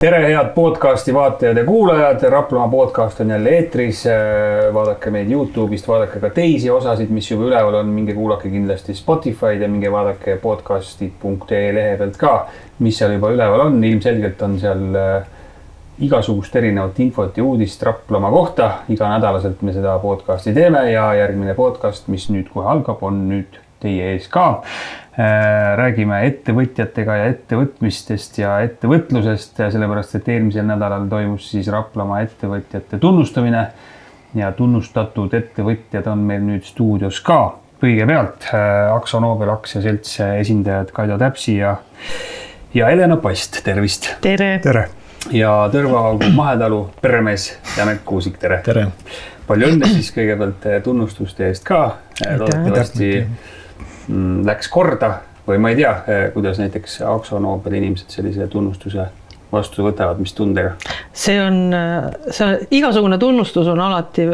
Tere head podcasti vaatajad ja kuulajad, Raplamaa podcast on jälle eetris, vaadake meid YouTube'ist, vaadake ka teisi osasid, mis juba üleval on, minge kuulake kindlasti Spotify'd ja minge vaadake podcastid.ee lehe pealt ka, mis seal juba üleval on, ilmselgelt on seal igasugust erinevat infot ja uudist Raplamaa kohta, iga nädalaselt me seda podcasti teeme ja järgmine podcast, mis nüüd kohe algab, on nüüd teie ees ka. Räägime ettevõtjatega ja ettevõtmistest ja ettevõtlusest, sellepärast et eelmisel nädalal toimus siis Raplamaa ettevõtjate tunnustamine ja tunnustatud ettevõtjad on meil nüüd stuudios ka. Kõigepealt Akzo Nobel aktsiaselts esindajad Kaido Täpsi ja Helena Past, tervist! Tere! Tere! Ja Tõrvaaugu Mahetalu peremees Janek Kuusik, tere! Tere! Palju õnne siis kõigepealt tunnustuste eest ka, loodetavasti läks korda või ma ei tea, kuidas näiteks Akzo Nobeli inimesed sellise tunnustuse vastu võtavad, mis tundega? See igasugune tunnustus on alati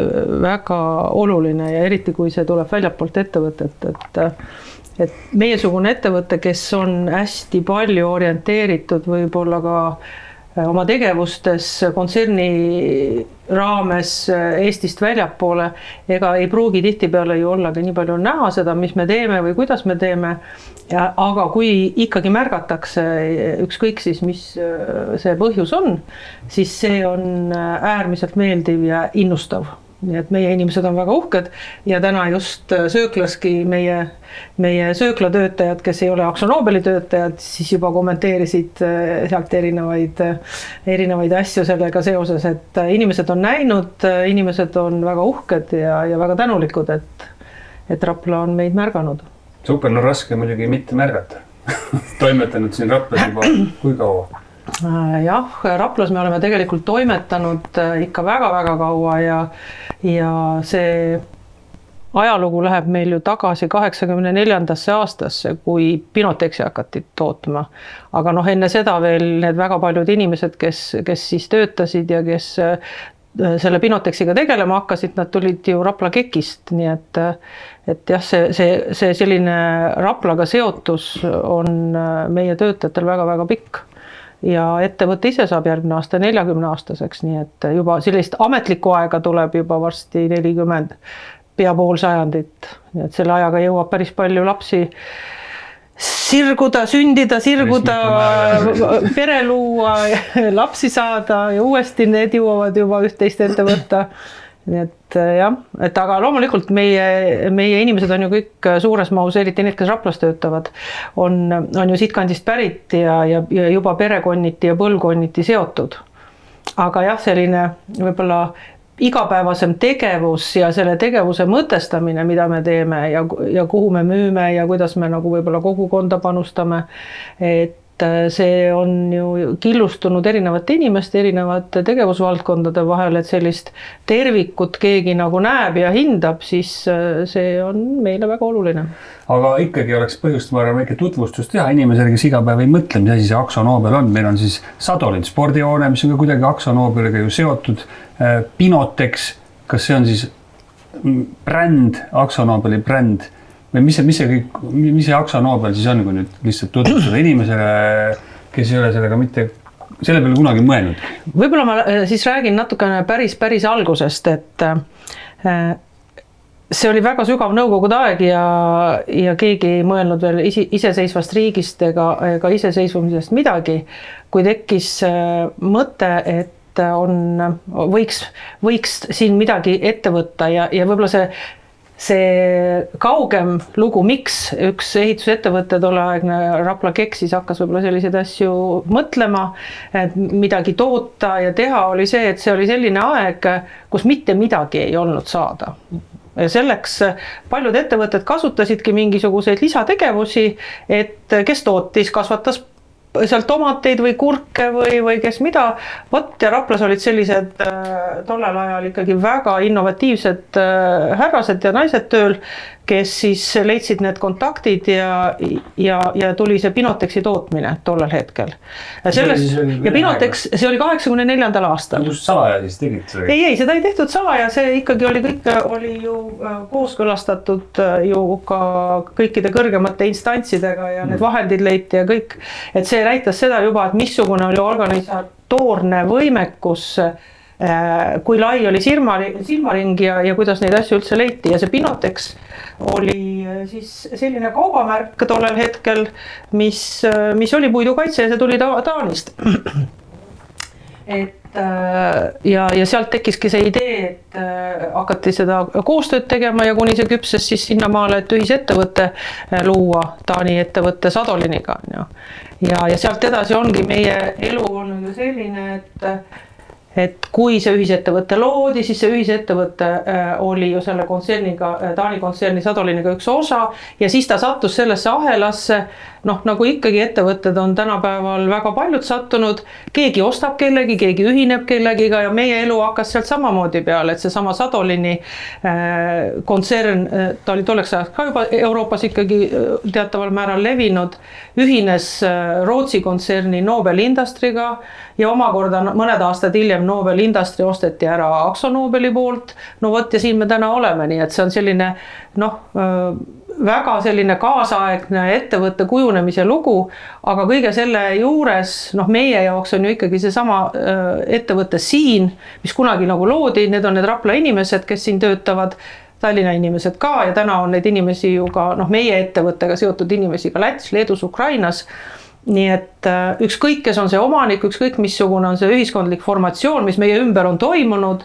väga oluline ja eriti kui see tuleb väljapoolt ettevõtet, et meiesugune ettevõte, kes on hästi palju orienteeritud võib-olla ka oma tegevustes kontserni raames Eestist väljapoole, ega ei pruugi tihtipeale ju ollagi nii palju näha seda, mis me teeme või kuidas me teeme. Aga kui ikkagi märgatakse ükskõik siis, mis see põhjus on, siis see on äärmiselt meeldiv ja innustav. Nii et meie inimesed on väga uhked ja täna just sööklaski meie sööklatöötajad, kes ei ole Akzo Nobeli töötajad, siis juba kommenteerisid sealt erinevaid asju sellega seoses, et inimesed on näinud, inimesed on väga uhked ja väga tänulikud, et Rapla on meid märganud. Super, no raske muidugi mitte märgata. Toimetanud siin Raplas juba kui kaua? Jah, Raplas me oleme tegelikult toimetanud ikka väga-väga kaua ja see ajalugu läheb meil ju tagasi 84. aastasse, kui Pinotexi hakati tootma. Aga enne seda veel need väga paljud inimesed, kes siis töötasid ja kes selle Pinotexiga tegelema hakkasid, nad tulid ju Rapla Kekist, nii et jah, see selline Raplaga seotus on meie töötajatel väga-väga pikk. Ja ettevõte ise saab järgmine aasta 40 aastaseks, nii et juba sellist ametlikku aega tuleb juba varsti 40, pea pool sajandit. Nii et selle ajaga jõuab päris palju lapsi sirguda, sündida, pere luua, lapsi saada ja uuesti need jõuavad juba üht-teist ette võtta. Nii et jah, aga loomulikult meie inimesed on ju kõik suures mahus, eriti need, kes Raplas töötavad, on ju siitkandist pärit ja juba perekonniti ja põlvkonniti seotud. Aga jah, selline võib-olla igapäevasem tegevus ja selle tegevuse mõtestamine, mida me teeme ja kuhu me müüme ja kuidas me nagu võib-olla kogukonda panustame, et see on ju killustunud erinevate inimeste, erinevate tegevusvaldkondade vahel, et sellist tervikut keegi nagu näeb ja hindab, siis see on meile väga oluline. Aga ikkagi oleks põhjust, ma arvan, väike tutvustus teha inimesele, kes iga päev ei mõtle, mis asi see Akzo Nobel on. Meil on siis Sadolin spordihoone, mis on ka kuidagi Akzo Nobeliga ju seotud. Pinotex, kas see on siis bränd, Akzo Nobeli bränd? Või mis see Akzo Nobel siis on, kui nüüd lihtsalt tutvustada inimesele, kes ei ole sellega mitte selle peale kunagi mõelnud? Võib-olla ma siis räägin natukene päris algusest, et see oli väga sügav nõukogude aeg ja keegi ei mõelnud veel iseseisvast riigist ega iseseisvumisest midagi, kui tekkis mõte, et võiks siin midagi ette võtta ja võib-olla see kaugem lugu, miks üks ehitusettevõte tolleaegne Rapla Keksis hakkas võib-olla selliseid asju mõtlema, et midagi toota ja teha, oli see, et see oli selline aeg, kus mitte midagi ei olnud saada. Ja selleks paljud ettevõtted kasutasidki mingisuguseid lisategevusi, et kes tootis, kasvatas seal tomateid või kurke või kes mida. Ja Raplas olid sellised tollel ajal ikkagi väga innovatiivsed härrased ja naised tööl, kes siis leidsid need kontaktid ja tuli see Pinotexi tootmine tollel hetkel. Ja Pinotex, see oli 84. aastal. Kus salaja siis tegid seda? Ei, seda ei tehtud salaja, see ikkagi oli ju kooskõlastatud ju ka kõikide kõrgemate instantsidega ja need vahendid leiti ja kõik. Et see näitas seda juba, et missugune oli toorne võimekus, kui lai oli silmaring ja kuidas neid asju üldse leiti ja see Pinotex oli siis selline kaubamärk tollel hetkel, mis oli puidukaitse ja see tuli Taanist. Ja sealt tekkiski see idee, et hakati seda koostööd tegema ja kuni see küpses siis sinnamaale, et ühisettevõtte luua Taani ettevõtte Sadoliniga. Ja sealt edasi ongi meie elu olnud ju selline, et kui see ühisettevõtte loodi, siis see ühisettevõtte oli ju selle kontserniga, Taani kontserni Sadoliniga üks osa ja siis ta sattus sellesse ahelasse, nagu ikkagi ettevõtted on tänapäeval väga paljud sattunud, keegi ostab kellegi, keegi ühineb kellegiga ja meie elu hakkas sealt samamoodi peale, et see sama Sadolini kontsern, ta oli tolleks ajaks ka juba Euroopas ikkagi teataval määral levinud, ühines Rootsi kontserni Nobel Industry'ga ja omakorda mõned aastad hiljem Nobel Industry osteti ära Akzo Nobeli poolt, ja siin me täna oleme, nii et see on selline, väga selline kaasaegne ettevõtte kujunemise lugu, aga kõige selle juures, meie jaoks on ju ikkagi see sama ettevõte siin, mis kunagi nagu loodi, need on need Rapla inimesed, kes siin töötavad, Tallinna inimesed ka ja täna on neid inimesi ju ka meie ettevõttega seotud inimesi ka Lätis, Leedus, Ukrainas. Nii et ükskõik, kes on see omanik, ükskõik missugune on see ühiskondlik formatsioon, mis meie ümber on toimunud,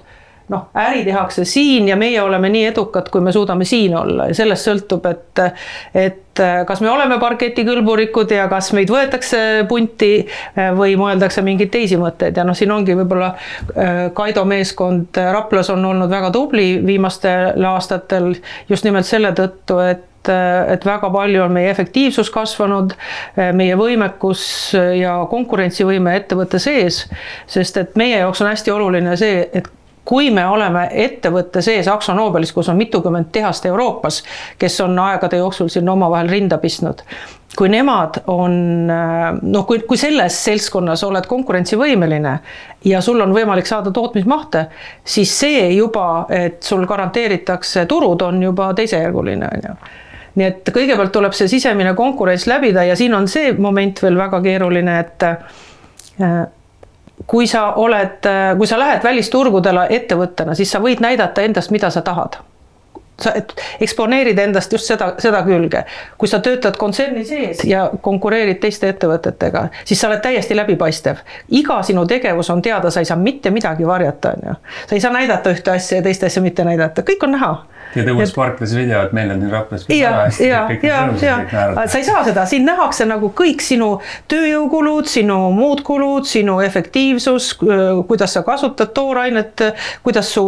äri tehakse siin ja meie oleme nii edukad, kui me suudame siin olla ja sellest sõltub, et kas me oleme parketikõlburikud ja kas meid võetakse punti või mõeldakse mingeid teisi mõtteid ja siin ongi võib-olla Kaido meeskond Raplas on olnud väga tubli viimastel aastatel just nimelt selle tõttu, et väga palju on meie efektiivsus kasvanud, meie võimekus ja konkurentsivõime ettevõtte sees, sest et meie jaoks on hästi oluline see, et kui me oleme ettevõtte sees Akzo Nobelis, kus on mitukümmend tehast Euroopas, kes on aegade jooksul sinna omavahel rinda pistnud, kui nemad on, kui selles seltskonnas oled konkurentsivõimeline ja sul on võimalik saada tootmismahte, siis see juba, et sul garanteeritakse turud, on juba teisejärguline. Nii et kõigepealt tuleb see sisemine konkurents läbida ja siin on see moment veel väga keeruline, et kui sa lähed välisturgudele ettevõttena, siis sa võid näidata endast, mida sa tahad. Sa eksponeerid endast just seda külge. Kui sa töötad kontserni sees ja konkureerid teiste ettevõtetega, siis sa oled täiesti läbipaistev. Iga sinu tegevus on teada, sa ei saa mitte midagi varjata. Sa ei saa näidata ühte asja ja teist asja mitte näidata. Kõik on näha. Ja tõuas Sparklas video, et meil on siin Raplas ja. Sa ei saa seda, siin nähakse nagu kõik sinu tööjõukulud, sinu muud kulud, sinu efektiivsus, kuidas sa kasutad toorainet, kuidas su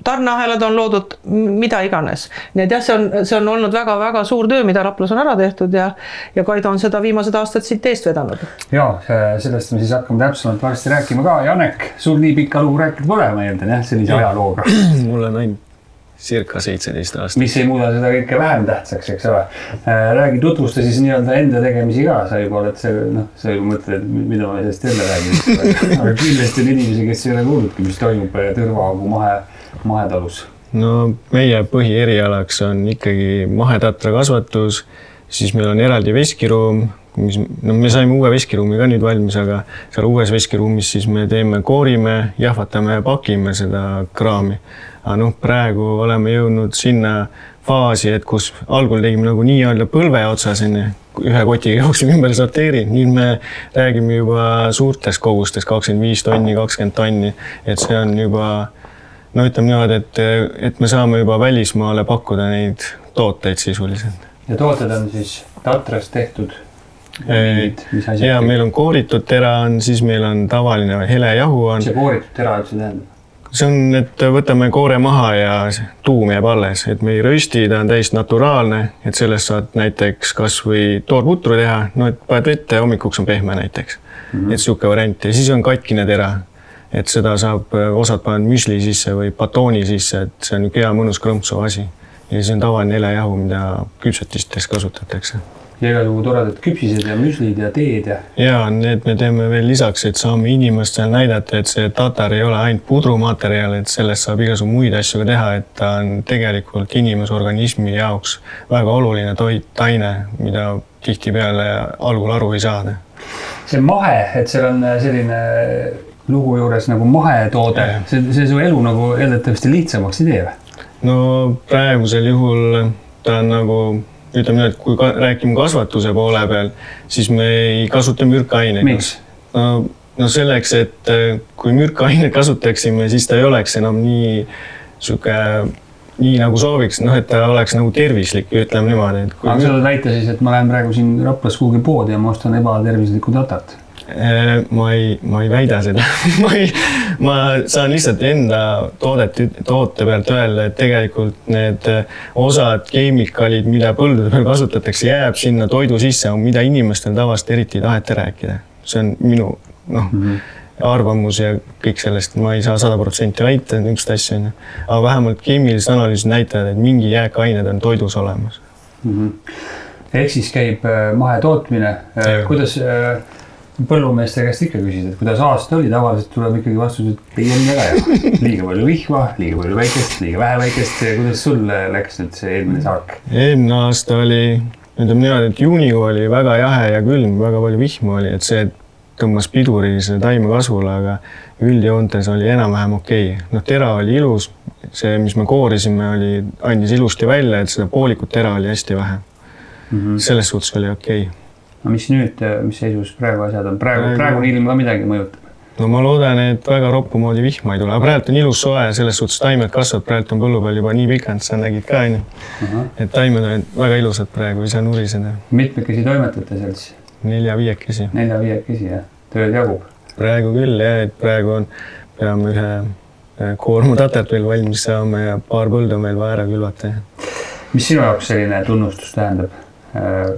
tarneahelad on loodud, mida iganes. Nii et jah, see on olnud väga-väga suur töö, mida Raplas on ära tehtud ja Kaido on seda viimased aastad siit eest vedanud. Ja, sellest me siis hakkame täpsemalt varsti rääkima ka. Janek, sul nii pikka lugu rääkida pole, ma eeldan, sellise ajalooga. Mul on ainult circa 17 aastat. Mis ei muuda seda kõike vähem tähtsaks, eks ole. Räägi, tutvusta siis nii-öelda enda tegemisi ka. Sa juba oled sa juba mõtled, et mida ma sellest jälle räägin. Aga kindlasti on inimesi, kes ei ole kuulnudki, mis toimub Tõrvaaugu mahetalus. No meie põhierialaks on ikkagi mahetatra kasvatus, siis meil on eraldi veskiruum, me saime uue veskiruumi ka nüüd valmis, aga seal uues veskiruumis siis me koorime, jahvatame ja pakime seda kraami. Aga praegu oleme jõudnud sinna faasi, et kus algul tegime nagu nii-öelda põlve otsas, ühe kotiga jooksime ümber sorteeri, nüüd me räägime juba suurtes kogustes, 25 tonni, 20 tonni, et see on juba, ütleme niimoodi, et me saame juba välismaale pakkuda neid tooteid sisuliselt. Ja tooted on siis tatrast tehtud? Ja meil on kooritud tera on, siis meil on tavaline hele jahu on. See kooritud tera üldse tähendab? See on, et võtame koore maha ja tuum jääb alles, et me ei rösti, ta on täiesti naturaalne, et sellest saad näiteks kas või toorputru teha, et paned vette, hommikuks on pehme näiteks, et siuke variant ja siis on katkine tera, et seda saab osad pannud müsli sisse või batooni sisse, et see on hea mõnus krõmpsu asi ja see on tavaline helejahu, mida küpsetistes kasutatakse. Ja igal juhu toredad küpsised ja müslid ja teed ja... Ja, need me teeme veel lisaks, et saame inimestel näidata, et see tatar ei ole ainult pudrumaterjal, et sellest saab igasugu muid asju teha, et ta on tegelikult inimesorganismi jaoks väga oluline toitaine, mida tihti peale algul aru ei saada. See mahe, et seal on selline lugu juures nagu mahetoode, see su elu nagu eeldatavasti lihtsamaks ei tee või? No praegusel juhul ta on nagu, ütleme nii, et kui räägime kasvatuse poole peal, siis me ei kasuta mürkaineid. Miks? No selleks, et kui mürkaineid kasutaksime, siis ta ei oleks enam nii nagu sooviks, et ta oleks nagu tervislik, ütleme niimoodi. Aga sa väita siis, et ma lähen praegu siin Raplas kuhugi poodi ja ma ostan ebatervislikku tatat? Ma ei väida seda. ma saan lihtsalt enda toote pealt öelda, et tegelikult need osad keemikalid, mida põldude peal kasutatakse, jääb sinna toidu sisse, mida inimestel tavaliselt eriti ei taheta rääkida. See on minu arvamus ja kõik sellest, ma ei saa 100% väita niisugust asja. Aga vähemalt keemilised analüüsid näitavad, et mingi jääkained on toidus olemas. Ehk siis käib mahetootmine. Kuidas põllumeeste käest ikka küsid, et kuidas aasta oli, tavaliselt tuleb ikkagi vastus, et ei olnud väga hea. Liiga palju vihma, liiga palju väikest, liiga vähe väikest. Kuidas sul läks nüüd see eelmine saak? Eelmine aasta oli, ütleme niimoodi, et juunikuu oli väga jahe ja külm, väga palju vihma oli, et see tõmbas piduri selle taime kasvule, aga üldjoontes oli enam-vähem okei. Tera oli ilus, see, mis me koorisime, andis ilusti välja, et seda poolikut tera oli hästi vähe. Selles suhtes oli okei. No mis nüüd, mis seisus praegu asjad on? Praegune ilm ka midagi mõjutab? No ma loodan, et väga roppu moodi vihma ei tule. Aga praegu on ilus soe, selles suhtes taimed kasvavad. Praegu on põllu peal juba nii pikalt, sa nägid ka. Et taimed on väga ilusad praegu, ei saa nuriseda. Mitmekesi toimetate seal siis? 4-5-kesi. 4-5-kesi, jah. Tööd jagub? Praegu küll, jah. Et praegu peame ühe koorma tatart veel valmis saama ja paar põldu on veel vaja ära külvata. Mis sinu jaoks selline tunnustus tähendab?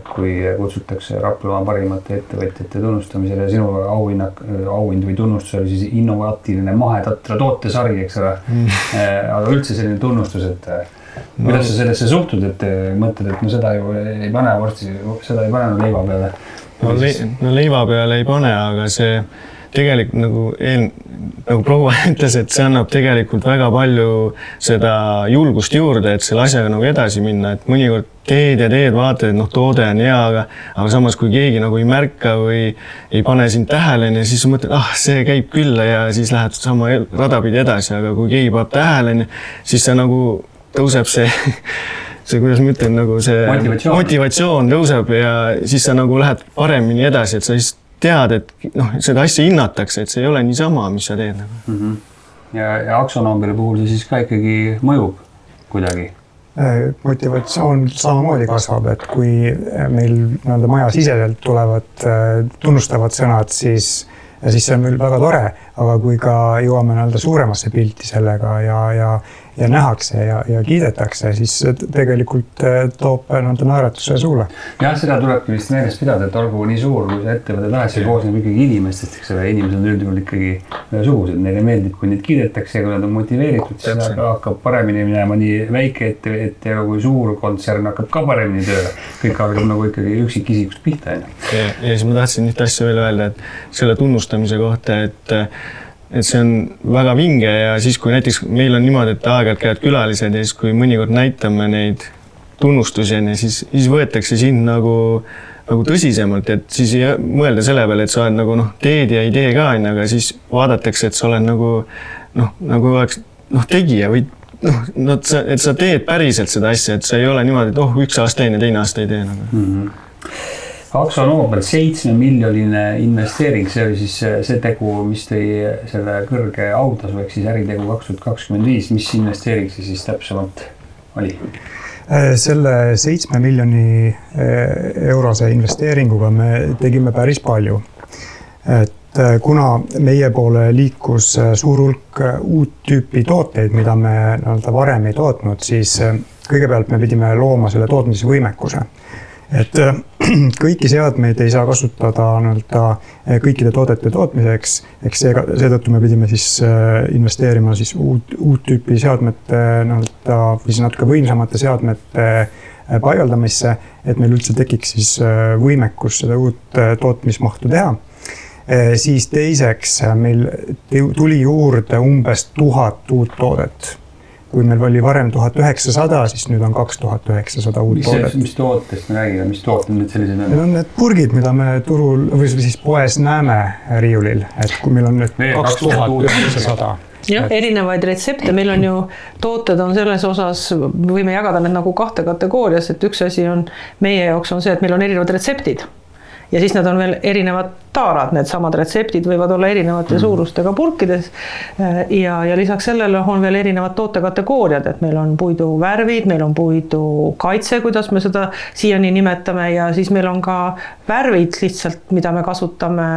Kui kutsutakse Raplamaa parimate ettevõtjate tunnustamisele ja sinu auhind või tunnustus oli siis innovaatiline mahetatra tootesari, eks ole. Aga üldse selline tunnustus, et kuidas sa sellesse suhtud, et mõtled, et seda ju ei pane varsti, seda ei pane leiva peale? No leiva peale ei pane, aga see tegelikult nagu proua ütles, et see annab tegelikult väga palju seda julgust juurde, et selle asjaga nagu edasi minna, et mõnikord teed, vaatad, et toode on hea, aga samas kui keegi nagu ei märka või ei pane sind täheleni, siis mõtled, see käib küll ja siis lähed sama radapidi edasi, aga kui keegi paneb täheleni, siis see nagu tõuseb see, kuidas ma ütlen, nagu see motivatsioon tõuseb ja siis sa nagu lähed paremini edasi, et sa siis tead, et seda asja hinnatakse, et see ei ole niisama, mis sa teed. Ja aksonombile puhul see siis ka ikkagi mõjub kuidagi? Motivatsioon samamoodi kasvab, et kui meil maja siseselt tulevad tunnustavad sõnad, siis see on meil väga tore, aga kui ka jõuame suuremasse pilti sellega ja nähakse ja kiidetakse, siis tegelikult toob naeratuse suule. Jah, seda tulebki vist meeles pidada, et olgu nii suur, kui see ettevõte tahes, see koosneb ikkagi inimestest, eks ole, inimesed on üldjuhul ikkagi ühesugused, neile meeldib, kui neid kiidetakse ja kui nad on motiveeritud, siis hakkab paremini minema nii väike ettevõte ja kui suur kontsern hakkab ka paremini tööle. Kõik hakkab nagu ikkagi üksikisikust pihta. Ja siis ma tahtsin nüüd asja veel öelda, et selle tunnustamise kohta, et see on väga vinge ja siis, kui näiteks meil on niimoodi, et aeg-ajalt käivad külalised ja siis, kui mõnikord näitame neid tunnustuseni, siis võetakse sind nagu tõsisemalt, et siis ei mõelda selle peale, et sa oled nagu teed ja ei tee ka, aga siis vaadatakse, et sa oled nagu oleks tegija või et sa teed päriselt seda asja, et sa ei ole niimoodi, et üks aasta teine aasta ei tee. Aksonoobel 7 miljoniline investeering, see oli siis see tegu, mis tõi selle kõrge autasu, ehk siis äritegu 2025. Mis investeering see siis täpsemalt oli? Selle 7 miljoni eurose investeeringuga me tegime päris palju. Et kuna meie poole liikus suur hulk uut tüüpi tooteid, mida me varem ei tootnud, siis kõigepealt me pidime looma selle tootmisvõimekuse. Et kõiki seadmeid ei saa kasutada kõikide toodete tootmiseks, eks seetõttu me pidime siis investeerima siis uut tüüpi seadmete või siis natuke võimsamate seadmete paigaldamisse, et meil üldse tekiks siis võimekus seda uut tootmismahtu teha. Siis teiseks meil tuli juurde umbes 1000 uut toodet, kui meil oli varem 1900, siis nüüd on 2900 uut toodet. Mis tootest me räägime, mis tooted need sellised on? Need on need purgid, mida me turul või siis poes näeme riiulil, et kui meil on nüüd 2900. Jah, erinevaid retsepte, meil on ju tooted on selles osas, võime jagada need nagu kahte kategoorias, et üks asi on meie jaoks on see, et meil on erinevad retseptid ja siis nad on veel erinevad taarad, need samad retseptid võivad olla erinevate suurustega purkides ja lisaks sellele on veel erinevad tootekategooriad, et meil on puidu värvid, meil on puidu kaitse, kuidas me seda siiani nimetame ja siis meil on ka värvid lihtsalt, mida me kasutame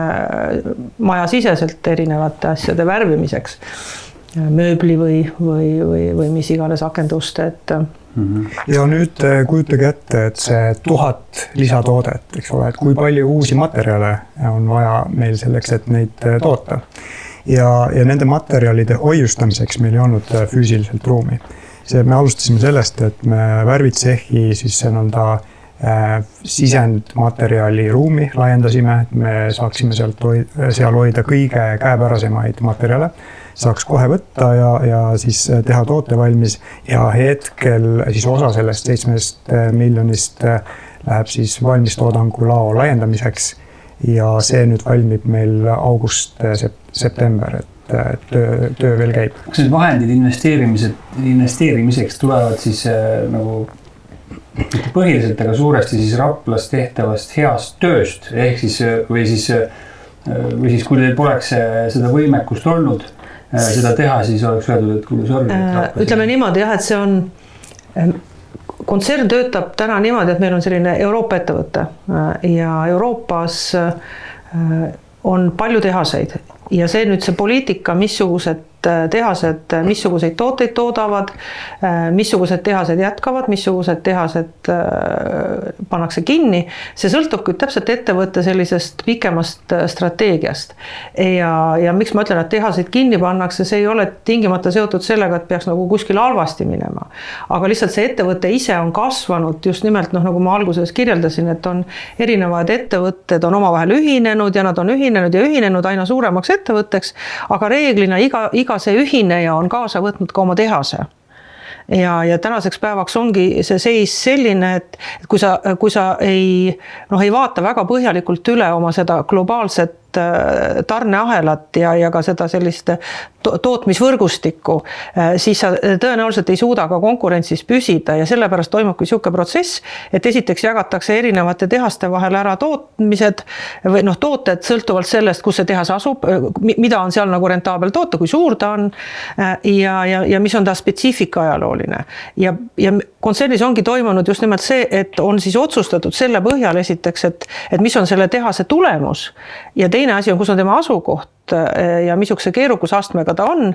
majasiseselt erinevate asjade värvimiseks, mööbli või mis iganes akendust, et ja nüüd kujutage ette, et see 1000 lisatoodet, eks ole, et kui palju uusi materjale on vaja meil selleks, et neid toota. Ja nende materjalide hoiustamiseks meil ei olnud füüsiliselt ruumi. Me alustasime sellest, et me värvitsehi siis sisendmaterjali ruumi laiendasime, et me saaksime seal hoida kõige käepärasemaid materjale, saaks kohe võtta ja siis teha toote valmis ja hetkel siis osa sellest 7 miljonist läheb siis valmistoodangu lao laiendamiseks ja see nüüd valmib meil august-september, et töö veel käib. Kas need vahendid investeerimiseks tulevad siis nagu põhiliselt, aga suuresti siis Raplas tehtavast heast tööst ehk siis või siis kui teil poleks seda võimekust olnud seda teha, siis oleks öeldud, et kuule sorry. Ütleme niimoodi jah, et see on, kontsern töötab täna niimoodi, et meil on selline Euroopa ettevõte ja Euroopas on palju tehaseid ja see nüüd see poliitika, missugused tehased, missuguseid tooteid toodavad, missugused tehased jätkavad, missugused tehased pannakse kinni. See sõltubki täpselt ettevõtte sellisest pikemast strateegiast. Ja miks ma ütlen, et tehaseid kinni pannakse, see ei ole tingimata seotud sellega, et peaks nagu kuskil halvasti minema. Aga lihtsalt see ettevõte ise on kasvanud just nimelt, nagu ma alguses kirjeldasin, et on erinevad ettevõtted on omavahel ühinenud ja nad on ühinenud aina suuremaks ettevõtteks, aga reeglina iga see ühineja on kaasa võtnud ka oma tehase. Ja tänaseks päevaks ongi see seis selline, et kui sa ei vaata väga põhjalikult üle oma seda globaalset tarneahelat ja ka seda sellist tootmisvõrgustikku, siis sa tõenäoliselt ei suuda ka konkurentsis püsida ja sellepärast toimubki niisugune protsess, et esiteks jagatakse erinevate tehaste vahel ära tootmised või tooted sõltuvalt sellest, kus see tehas asub, mida on seal nagu rentaabel toota, kui suur ta on ja mis on ta spetsiifika ajalooline. Ja kontsernis ongi toimunud just nimelt see, et on siis otsustatud selle põhjal esiteks, et mis on selle tehase tulemus ja teine asi on, kus on tema asukoht ja missuguse keerukusastmega ta on,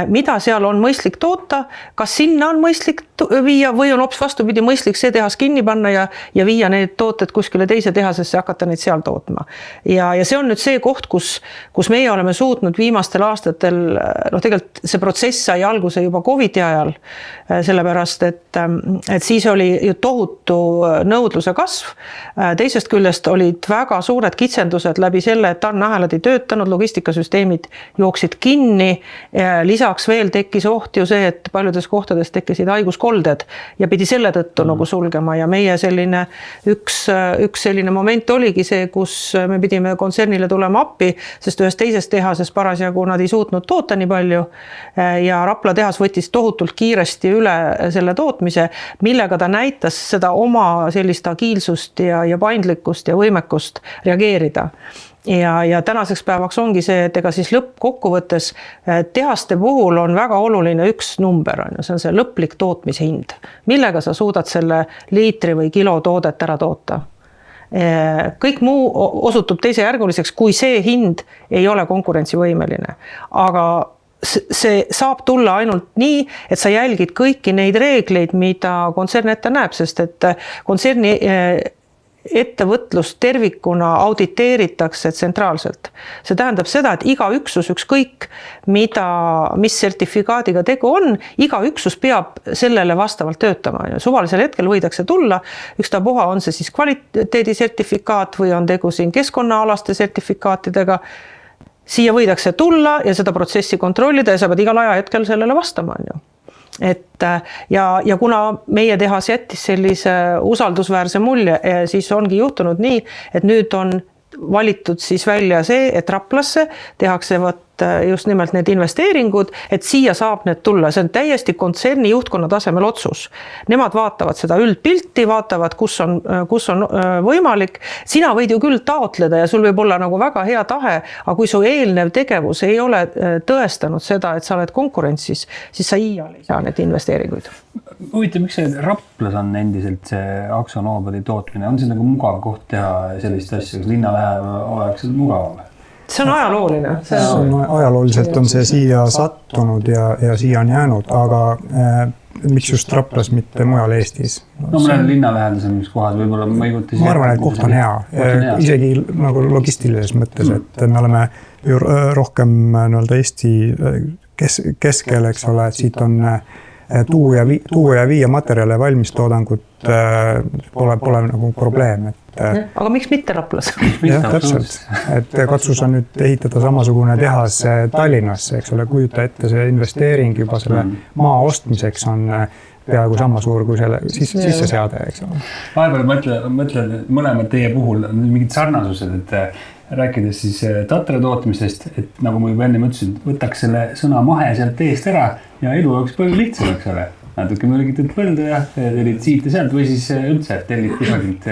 mida seal on mõistlik toota, kas sinna on mõistlik viia või on hoopis vastupidi mõistlik see tehas kinni panna ja viia need tooted kuskile teise tehasesse ja hakata neid seal tootma. Ja see on nüüd see koht, kus meie oleme suutnud viimastel aastatel, tegelikult see protsess sai alguse juba COVID-i ajal, sellepärast, et siis oli ju tohutu nõudluse kasv, teisest küljest olid väga suured kitsendused läbi selle, et tarneahelad ei töötanud, logistikasüsteemid jooksid kinni, lisaks veel tekkis oht ju see, et paljudes kohtades tekkisid haiguskolded ja pidi selle tõttu nagu sulgema ja meie selline üks selline moment oligi see, kus me pidime kontsernile tulema appi, sest ühes teises tehases parasjagu nad ei suutnud toota nii palju ja Rapla tehas võttis tohutult kiiresti üle selle tootmise, millega ta näitas seda oma sellist agiilsust ja paindlikkust ja võimekust reageerida. Ja tänaseks päevaks ongi see, et ega siis lõppkokkuvõttes tehaste puhul on väga oluline üks number, see on see lõplik tootmishind, millega sa suudad selle liitri või kilo toodet ära toota. Kõik muu osutub teisejärguliseks, kui see hind ei ole konkurentsivõimeline, aga see saab tulla ainult nii, et sa jälgid kõiki neid reegleid, mida kontsern ette näeb, sest et kontserni ettevõtlus tervikuna auditeeritakse tsentraalselt. See tähendab seda, et iga üksus ükskõik, mis sertifikaadiga tegu on, iga üksus peab sellele vastavalt töötama. Suvalisel hetkel võidakse tulla, ükstapuha on see siis kvaliteedisertifikaat või on tegu siin keskkonnaalaste sertifikaatidega. Siia võidakse tulla ja seda protsessi kontrollida ja sa pead igal ajahetkel sellele vastama. et ja kuna meie tehas jättis sellise usaldusväärse mulje, siis ongi juhtunud nii, et nüüd on valitud siis välja see, et Raplasse tehakse just nimelt need investeeringud, et siia saab need tulla. See on täiesti kontserni juhtkonna tasemel otsus. Nemad vaatavad seda üldpilti, vaatavad, kus on võimalik. Sina võid ju küll taotleda ja sul võib olla nagu väga hea tahe, aga kui su eelnev tegevus ei ole tõestanud seda, et sa oled konkurentsis, siis sa iial ei saa need investeeringuid. Huvitav, miks see Raplas on endiselt see Akzo Nobeli tootmine? On see nagu mugav koht teha sellist asja, kas linna läheb oleks mugavam? See on ajalooline. Ajalooliselt on see siia sattunud ja siia on jäänud, aga miks just Raplas, mitte mujal Eestis? No mõnel linna lähedasem, mis kohas võib-olla ma ei võtta. Ma arvan, et koht on hea. Isegi nagu logistilises mõttes, et me oleme rohkem Eesti keskel, eks ole, et siit on tuua ja viia materjale valmis toodangut pole nagu probleem. Aga miks mitte Raplas? Jah, täpselt. Et katsus on nüüd ehitada samasugune tehas Tallinnasse, eks ole, kujuta ette see investeering juba selle maa ostmiseks on peaaegu sama suur kui selle sisse seade, eks ole. Vahepeal mõtlen mõlemad teie puhul mingid sarnasused, et rääkides siis tatra tootmistest, et nagu ma juba enne mõtlesin, võtaks selle sõna mahe sealt eest ära ja elu oleks palju lihtsam, eks ole. Natuke mürgitud põldu ja tellid siit ja sealt või siis üldse tellid kusagilt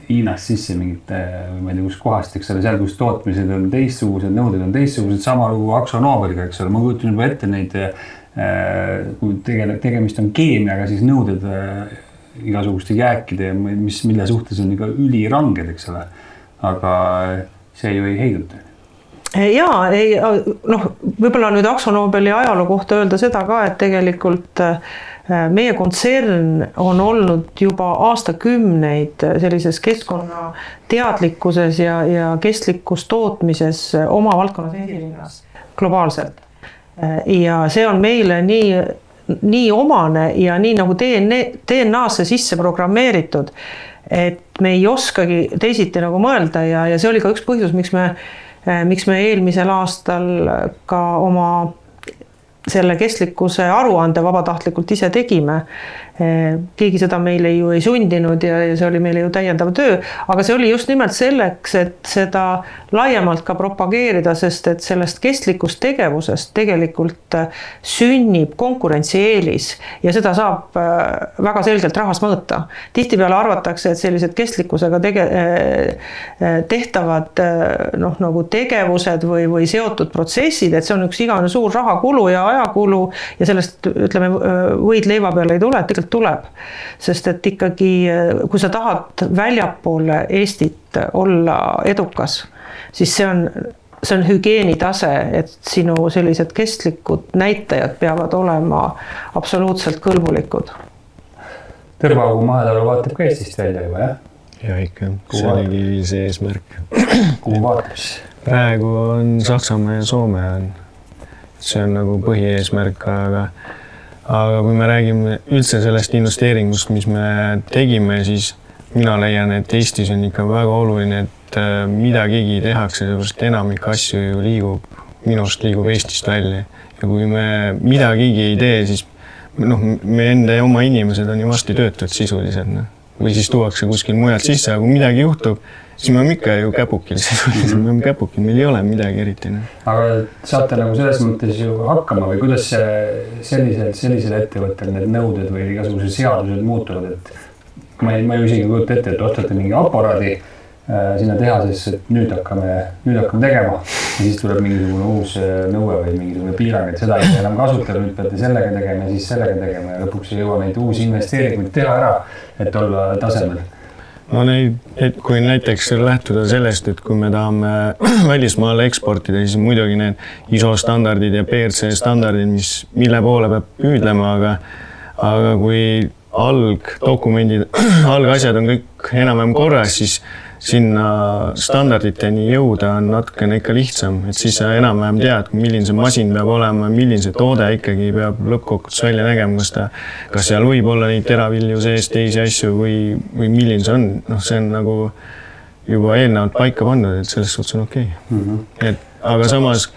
Hiinast sisse mingit, ma ei tea, kus kohast, eks ole, seal, kus tootmised on teistsugused, nõuded on teistsugused, sama lugu Akzo Nobeliga, eks ole, ma kujutan juba ette neid, kui tegemist on keemiaga, siis nõuded igasuguste jääkide, mille suhtes on ikka üliranged, eks ole, aga see ju ei heiduta. Jaa, võib-olla nüüd Akzo Nobeli ajaloo kohta öelda seda ka, et tegelikult meie kontsern on olnud juba aastakümneid sellises keskkonna teadlikkuses ja kestlikus tootmises oma valdkonnas esirinnas globaalselt. Ja see on meile nii omane ja nii nagu DNA-sse sisse programmeeritud, et me ei oskagi teisiti nagu mõelda ja see oli ka üks põhjus, miks me eelmisel aastal ka oma selle kestlikkuse aruande vabatahtlikult ise tegime. Keegi seda meile ju ei sundinud ja see oli meile ju täiendav töö, aga see oli just nimelt selleks, et seda laiemalt ka propageerida, sest et sellest kestlikust tegevusest tegelikult sünnib konkurentsieelis ja seda saab väga selgelt rahas mõõta. Tihtipeale arvatakse, et sellised kestlikkusega tehtavad nagu tegevused või seotud protsessid, et see on üks igavene suur rahakulu ja ajakulu ja sellest, ütleme, võid leiva peale ei tule, tegelikult tuleb. Sest et ikkagi, kui sa tahad väljapoole Eestit olla edukas, siis see on hügieenitase, et sinu sellised kestlikud näitajad peavad olema absoluutselt kõlbulikud. Tõrvaagu mahetalu vaatab ka Eestist välja juba, jah? Ja ikka, see oligi see eesmärk. Kuhu vaatab? Praegu on Saksamaa ja Soome on. See on nagu põhieesmärk, aga kui me räägime üldse sellest investeeringust, mis me tegime, siis mina leian, et Eestis on ikka väga oluline, et midagigi tehakse, seepärast enamik asju ju minust liigub Eestist välja. Ja kui me midagigi ei tee, siis me enda ja oma inimesed on ju vasti töötud sisuliselt. Või siis tuuakse kuskil mujalt sisse, aga kui midagi juhtub, siis me oleme ikka ju käpukil, meil ei ole midagi eriti. Aga saate nagu selles mõttes ju hakkama või kuidas sellisel ettevõttel need nõuded või igasuguse seadused muutuvad, et ma ju isegi kujuta ette, et ostate mingi aparaadi sinna tehasesse, et nüüd hakkame tegema ja siis tuleb mingisugune uus nõue või mingisugune piirang, et seda ei enam kasutada, nüüd peate sellega tegema ja siis sellega tegema ja lõpuks ei jõua neid uusi investeeringuid teha ära, et olla tasemel. No kui näiteks lähtuda sellest, et kui me tahame välismaale eksportida, siis muidugi need ISO standardid ja PRC standardid, mille poole peab püüdlema, aga kui algdokumendid, algasjad on kõik enam-vähem korras, siis sinna standarditeni jõuda on natukene ikka lihtsam, et siis sa enam-vähem tead, milline see masin peab olema, milline see toode ikkagi peab lõppkokkuvõttes välja nägema, kas seal võib olla neid teravilju sees, teisi asju või milline see on, see on nagu juba eelnevalt paika pandud, et selles suhtes on okei. Et aga samas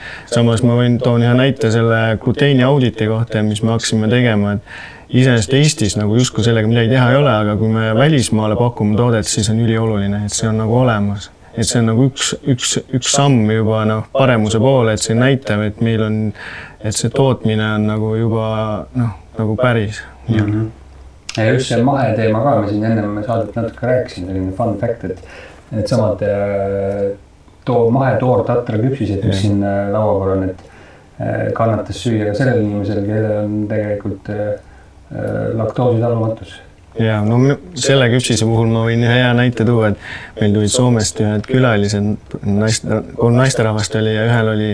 ma toon ühe näite selle gluteeni auditi kohta, mis me hakkasime tegema, et iseenesest Eestis nagu justkui sellega midagi teha ei ole, aga kui me välismaale pakume toodet, siis on ülioluline, et see on nagu olemas. Et see on nagu üks samm juba paremuse poole, et see näitab, et meil on, et see tootmine on nagu juba nagu päris. Ja just see maheteema ka, me siin enne saadet natuke rääkisin, selline fun fact, et samad mahetoortatra küpsised, mis siin laua peal on, et kannatas süüa ka sellel inimesel, kellel on tegelikult laktoositalumatus. Ja, no selle küpsise puhul ma võin ühe hea näite tuua, et meil tulid Soomest ühed külalised, 3 naisterahvast oli ja ühel oli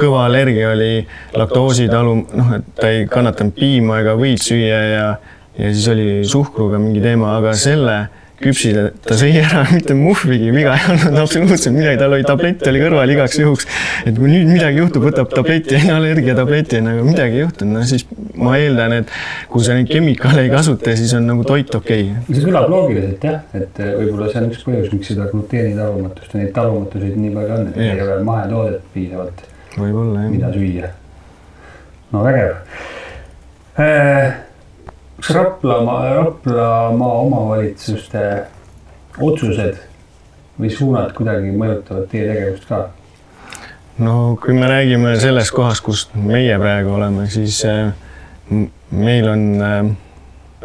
kõva allergia, oli laktoositalu, et ta ei kannatanud piima ega võid süüa ja siis oli suhkruga mingi teema, aga selle küpsile ta sõi ära, mitte muhvigi, viga ei olnud absoluutselt midagi, tal oli tablett oli kõrval igaks juhuks, et kui nüüd midagi juhtub, võtab tableti, allergiatableti, aga midagi ei juhtunud, siis ma eeldan, et kui sa neid kemikaale ei kasuta, siis on nagu toit okei. See kõlab loogiliselt jah, et võib-olla see on üks põhjus, miks seda gluteeni talumatust ja neid talumatuseid nii palju on, et ei ole mahetoodet piisavalt, mida süüa. No vägev. Kas Raplamaa omavalitsuste otsused või suunad kuidagi mõjutavad teie tegevust ka? No kui me räägime sellest kohast, kust meie praegu oleme, siis meil on,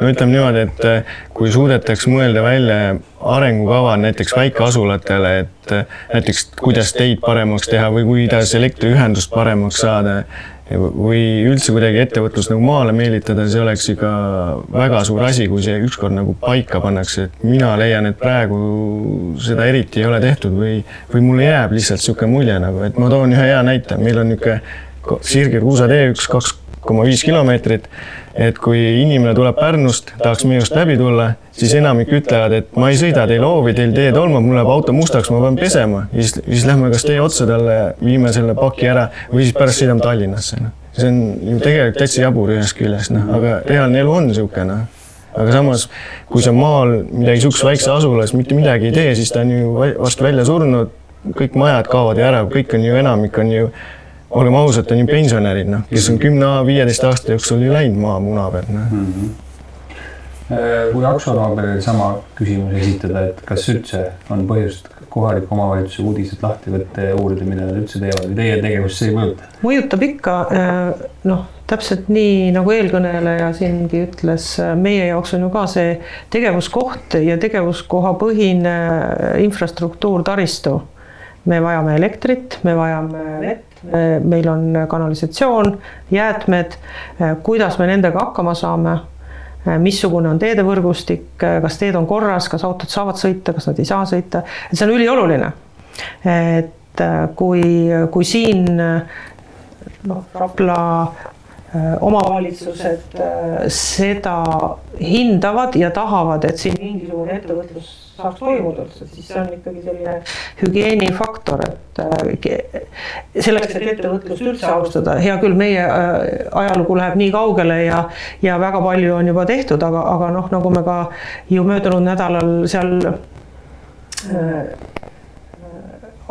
ütleme niimoodi, et kui suudetaks mõelda välja arengukava näiteks väikeasulatele, et näiteks kuidas teid paremaks teha või kuidas elektriühendust paremaks saada, või üldse kuidagi ettevõtlust nagu maale meelitada, see oleks ikka väga suur asi, kui see ükskord nagu paika pannakse. Et mina leian, et praegu seda eriti ei ole tehtud või mulle jääb lihtsalt siuke mulje nagu, et ma toon ühe hea näite. Meil on niuke Sirgir Kuusatee 2,5 kilomeetrit, et kui inimene tuleb Pärnust, tahaks meie just läbi tulla, siis enamik ütlevad, et ma ei sõida teil hoovi, teil tee tolmab, mul läheb auto mustaks, ma pean pesema. Ja siis lähme kas tee otsa talle, viime selle paki ära või siis pärast sõidame Tallinnasse. See on ju tegelikult täitsa jabur ühest küljest, aga reaalne elu on siuke. Aga samas, kui sa maal midagi siukse väikse asulas mitte midagi ei tee, siis ta on ju vastu välja surnud, kõik majad kaovad ja ära, kõik on ju enamik on ju oleme ausad, on ju pensionärid, kes on 10-15 aasta jooksul oli läinud maa muna peal. Kui Aksonoobel sama küsimus esitada, et kas üldse on põhjust kohaliku omavalitsuse uudised lahti võtta ja uurida, mida nad üldse teevad või teie tegevust see ei mõjuta? Mõjutab ikka, täpselt nii nagu eelkõneleja siingi ütles, meie jaoks on ju ka see tegevuskoht ja tegevuskoha põhine infrastruktuur taristu. Me vajame elektrit, me vajame vett, meil on kanalisatsioon, jäätmed, kuidas me nendega hakkama saame, missugune on teedevõrgustik, kas teed on korras, kas autod saavad sõita, kas nad ei saa sõita. Et see on ülioluline. Et kui siin Rapla omavalitsused seda hindavad ja tahavad, et siin mingisugune ettevõtlus saaks toimuda, siis see on ikkagi selline hügieenifaktor, et selleks, et ettevõtlust üldse alustada. Hea küll, meie ajalugu läheb nii kaugele ja väga palju on juba tehtud, aga nagu me ka ju möödunud nädalal seal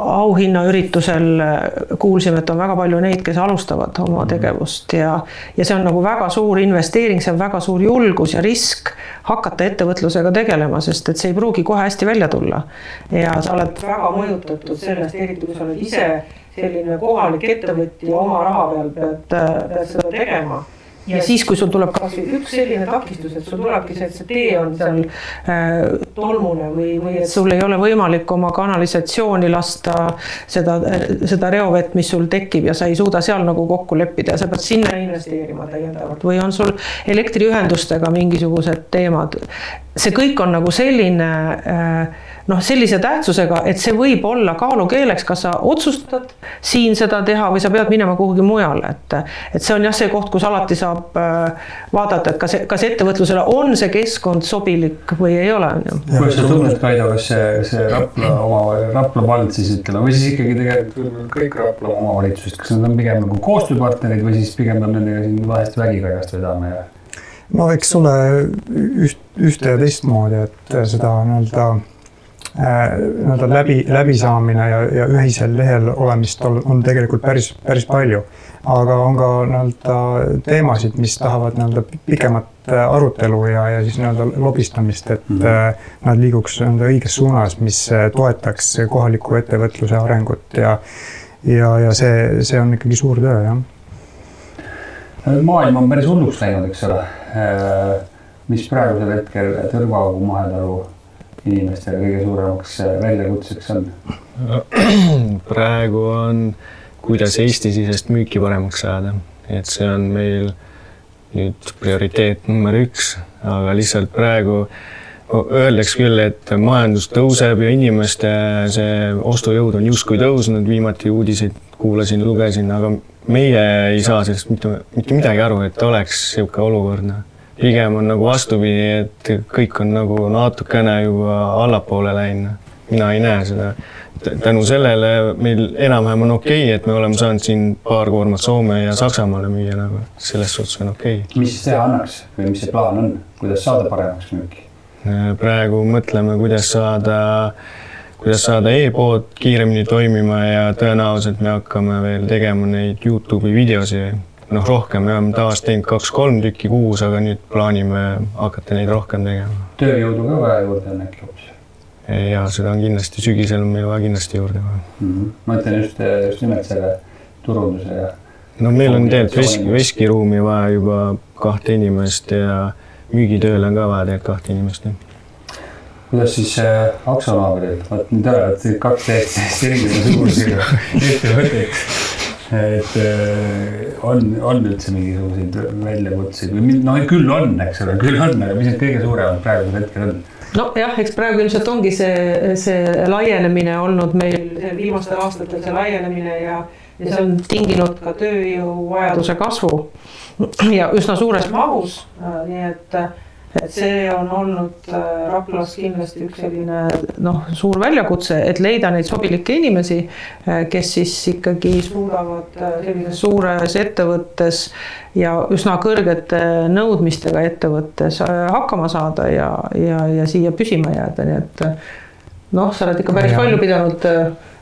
auhinnaüritusel kuulsime, et on väga palju neid, kes alustavad oma tegevust ja see on nagu väga suur investeering, see on väga suur julgus ja risk hakata ettevõtlusega tegelema, sest et see ei pruugi kohe hästi välja tulla. Ja sa oled väga mõjutatud sellest, eriti kui sa oled ise selline kohalik ettevõtja oma raha peal pead seda tegema. Ja siis, kui sul tuleb kas üks selline takistus, et sul tulebki see, et see tee on seal tolmune või et sul ei ole võimalik oma kanalisatsiooni lasta seda reovett, mis sul tekib ja sa ei suuda seal nagu kokku leppida ja sa pead sinna investeerima täiendavalt või on sul elektriühendustega mingisugused teemad. See kõik on nagu selline sellise tähtsusega, et see võib olla kaalukeeleks, kas sa otsustad siin seda teha või sa pead minema kuhugi mujale. Et see on jah see koht, kus alati saab vaadata, et kas ettevõtlusele on see keskkond sobilik või ei ole. Kui sa tunned, Kaido, kas see Rapla vald siis ütleme, või siis ikkagi tegelikult kõik Rapla omavalitsused, kas nad on pigem nagu koostööpartnerid või siis pigem on nendega siin vahest vägikajast vedame? No eks ole ühte ja teistmoodi, et seda läbisaamine ja ühisel lehel olemist on tegelikult päris palju. Aga on ka teemasid, mis tahavad pikemat arutelu ja siis lobistamist, et nad liiguks õiges suunas, mis toetaks kohaliku ettevõtluse arengut ja see on ikkagi suur töö, jah. Maailm on päris hulluks läinud, eks ole. Mis praegusel hetkel Tõrvaaugu mahetalu inimestele kõige suuremaks väljakutseks on? Praegu on, kuidas Eesti-sisest müüki paremaks saada. Et see on meil nüüd prioriteet number 1, aga lihtsalt praegu öeldaks küll, et majandus tõuseb ja inimeste see ostujõud on justkui tõusnud, viimati uudiseid kuulasin, lugesin, aga meie ei saa sellest mitte midagi aru, et oleks siuke olukord. Pigem on nagu vastupidi, et kõik on nagu natukene juba allapoole läinud. Mina ei näe seda. Tänu sellele meil enam-vähem on okei, et me oleme saanud siin paar koormat Soome ja Saksamaale müüa, nagu selles suhtes on okei. Mis siis teha annaks või mis see plaan on? Kuidas saada paremaks müüki? Praegu mõtleme, kuidas saada e-pood kiiremini toimima ja tõenäoliselt me hakkame veel tegema neid YouTube'i videosi. Rohkem, me oleme tavaliselt teinud 2-3 tükki kuus, aga nüüd plaanime hakata neid rohkem tegema. Tööjõudu ka vaja juurde on äkki hoopis? Ja seda on kindlasti, sügisel on meil vaja kindlasti juurde. Ma ütlen just nimelt selle turunduse ja... No meil on tegelikult veskiruumi vaja juba 2 inimest ja müügitööle on ka vaja tegelikult 2 inimest. Kuidas siis aksionaabrilt? Nüüd olevat 2 täiesti erinevaid ettevõtteid. Et on üldse mingisuguseid väljakutseid või küll on, eks ole, aga mis need kõige suuremad praegusel hetkel on? No jah, eks praegu ilmselt ongi see laienemine olnud meil viimastel aastatel see laienemine ja see on tinginud ka tööjõuvajaduse kasvu ja üsna suures mahus, nii et see on olnud Raplas kindlasti üks selline suur väljakutse, et leida neid sobilikke inimesi, kes siis ikkagi suudavad sellises suures ettevõttes ja üsna kõrgete nõudmistega ettevõttes hakkama saada ja siia püsima jääda, nii et sa oled ikka päris palju pidanud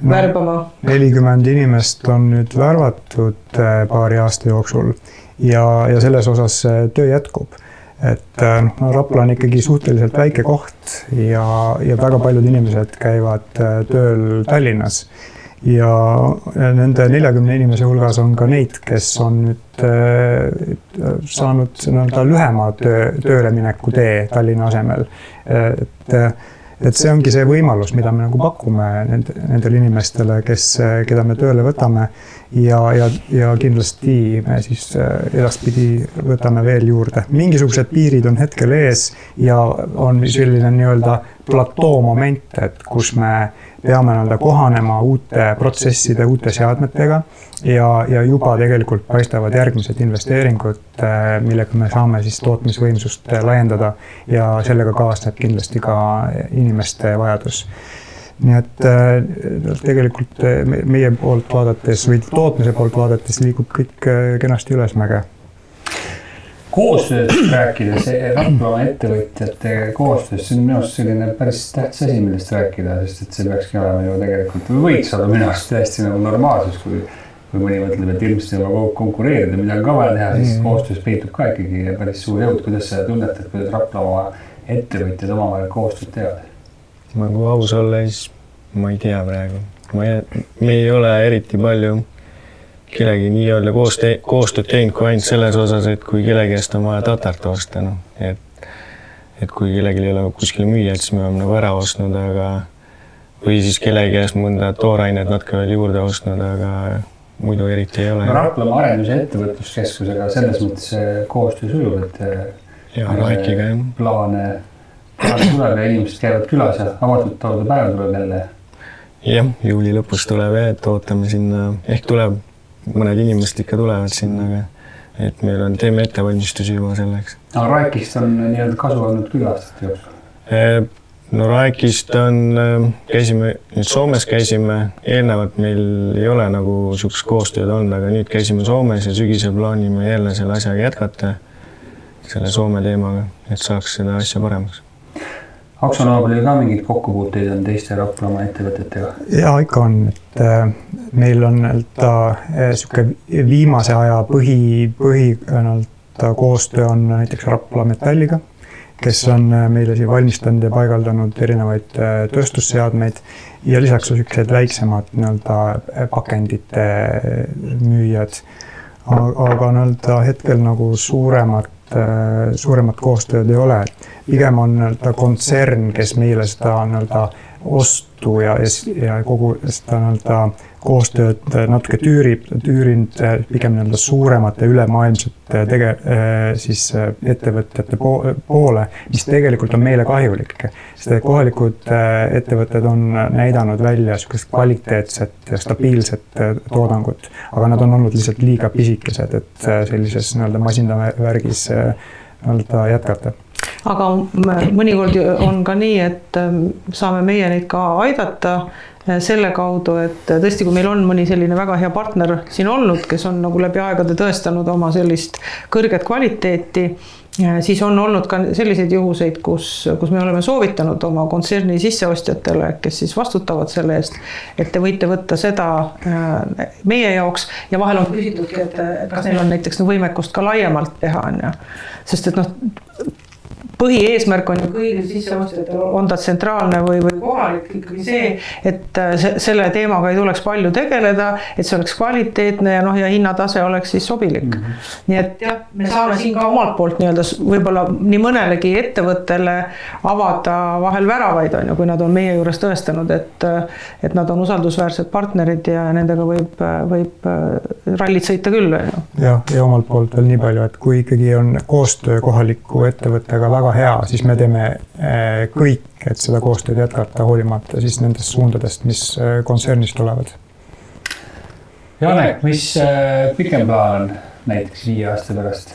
värbama. 40 inimest on nüüd värvatud paari aasta jooksul ja selles osas töö jätkub. Et Rapla on ikkagi suhteliselt väike koht ja väga paljud inimesed käivad tööl Tallinnas ja nende 40 inimese hulgas on ka neid, kes on nüüd saanud lühema töölemineku tee Tallinna asemel. Et see ongi see võimalus, mida me pakume nendele inimestele, keda me tööle võtame ja kindlasti me siis edaspidi võtame veel juurde. Mingisugused piirid on hetkel ees ja on selline platoo moment, et kus me peame kohanema uute protsesside, uute seadmetega ja juba tegelikult paistavad järgmised investeeringud, millega me saame siis tootmisvõimsust laiendada ja sellega kaasneb kindlasti ka inimeste vajadus. Nii et tegelikult meie poolt vaadates või tootmise poolt vaadates liigub kõik kenasti ülesmäge. Koostööd rääkides, Rapla ettevõtjate koostöös, see on minu arust selline päris tähtis asi, millest rääkida, sest et see peakski olema ju tegelikult, või võiks olla minu arust täiesti normaalsus, kui mõni mõtleb, et ilmselt on konkureerida, mida on ka vaja teha, siis koostöös peitub ka ikkagi päris suur jõud. Kuidas sa tunnetad, kuidas Rapla oma ettevõtjad omavahel koostööd teevad? Kui aus olla, siis ma ei tea praegu. Me ei ole eriti palju kellegi nii-öelda koostööd teinud kui ainult selles osas, et kui kellegi eest on vaja tatart osta. Et kui kellegi ei ole kuskil müüa, siis me oleme ära ostnud, või siis kellegi eest mõnda toorainet natuke veel juurde ostnud, aga muidu eriti ei ole. Raplamaa arendus- ja ettevõtluskeskusega selles mõttes koostöö sujub, et plaane tuleb ja inimesed käivad külas ja avatud taude päev tuleb jälle. Jah, juuli lõpus tuleb et ootame sinna, ehk tuleb, mõned inimesed ikka tulevad sinna, aga et meil teeme ettevalmistusi juba selleks. Aga Raekist on nii-öelda kasu olnud küll aastate jooksul? No Raekist käisime, nüüd Soomes käisime, eelnevalt meil ei ole nagu sihukest koostööd olnud, aga nüüd käisime Soomes ja sügisel plaanime jälle selle asjaga jätkata, selle Soome teemaga, et saaks seda asja paremaks. Aksionaabril ka mingid kokkupuuteid on teiste Raplamaa ettevõtetega? Ja ikka on, et meil on siuke viimase aja põhi koostöö on näiteks Rapla Metalliga, kes on meile siin valmistanud ja paigaldanud erinevaid tööstusseadmeid ja lisaks siuksed väiksemad pakendite müüjad. Aga hetkel nagu suuremat koostööd ei ole. Pigem on kontsern, kes meile seda ostu ja kogu seda koostööd natuke tüürinud pigem suuremate ülemaailmsete ettevõtete poole, mis tegelikult on meile kahjulik. Sest kohalikud ettevõtted on näidanud välja kvaliteetset ja stabiilset toodangut, aga nad on olnud lihtsalt liiga pisikesed, et sellises masindavärgis jätkata. Aga mõnikord on ka nii, et saame meie neid ka aidata selle kaudu, et tõesti, kui meil on mõni selline väga hea partner siin olnud, kes on nagu läbi aegade tõestanud oma sellist kõrget kvaliteeti, siis on olnud ka selliseid juhuseid, kus me oleme soovitanud oma kontserni sisseostjatele, kes siis vastutavad selle eest, et te võite võtta seda meie jaoks ja vahel on küsitudki, et kas neil on näiteks võimekust ka laiemalt teha, sest et põhieesmärk on ju kõigil sisseostjatel, on ta tsentraalne või kohalik ikkagi see, et selle teemaga ei tuleks palju tegeleda, et see oleks kvaliteetne ja hinnatase oleks siis sobilik. Nii et jah, me saame siin ka omalt poolt võib-olla nii mõnelegi ettevõttele avada vahel väravaid, kui nad on meie juures tõestanud, et nad on usaldusväärsed partnerid ja nendega võib rallit sõita küll. Ja omalt poolt veel nii palju, et kui ikkagi on koostöö kohaliku ettevõttega väga hea, siis me teeme kõik, et seda koostööd jätkata hoolimata siis nendest suundadest, mis kontsernist tulevad. Janek, mis pikem plaan on näiteks 5 aasta pärast?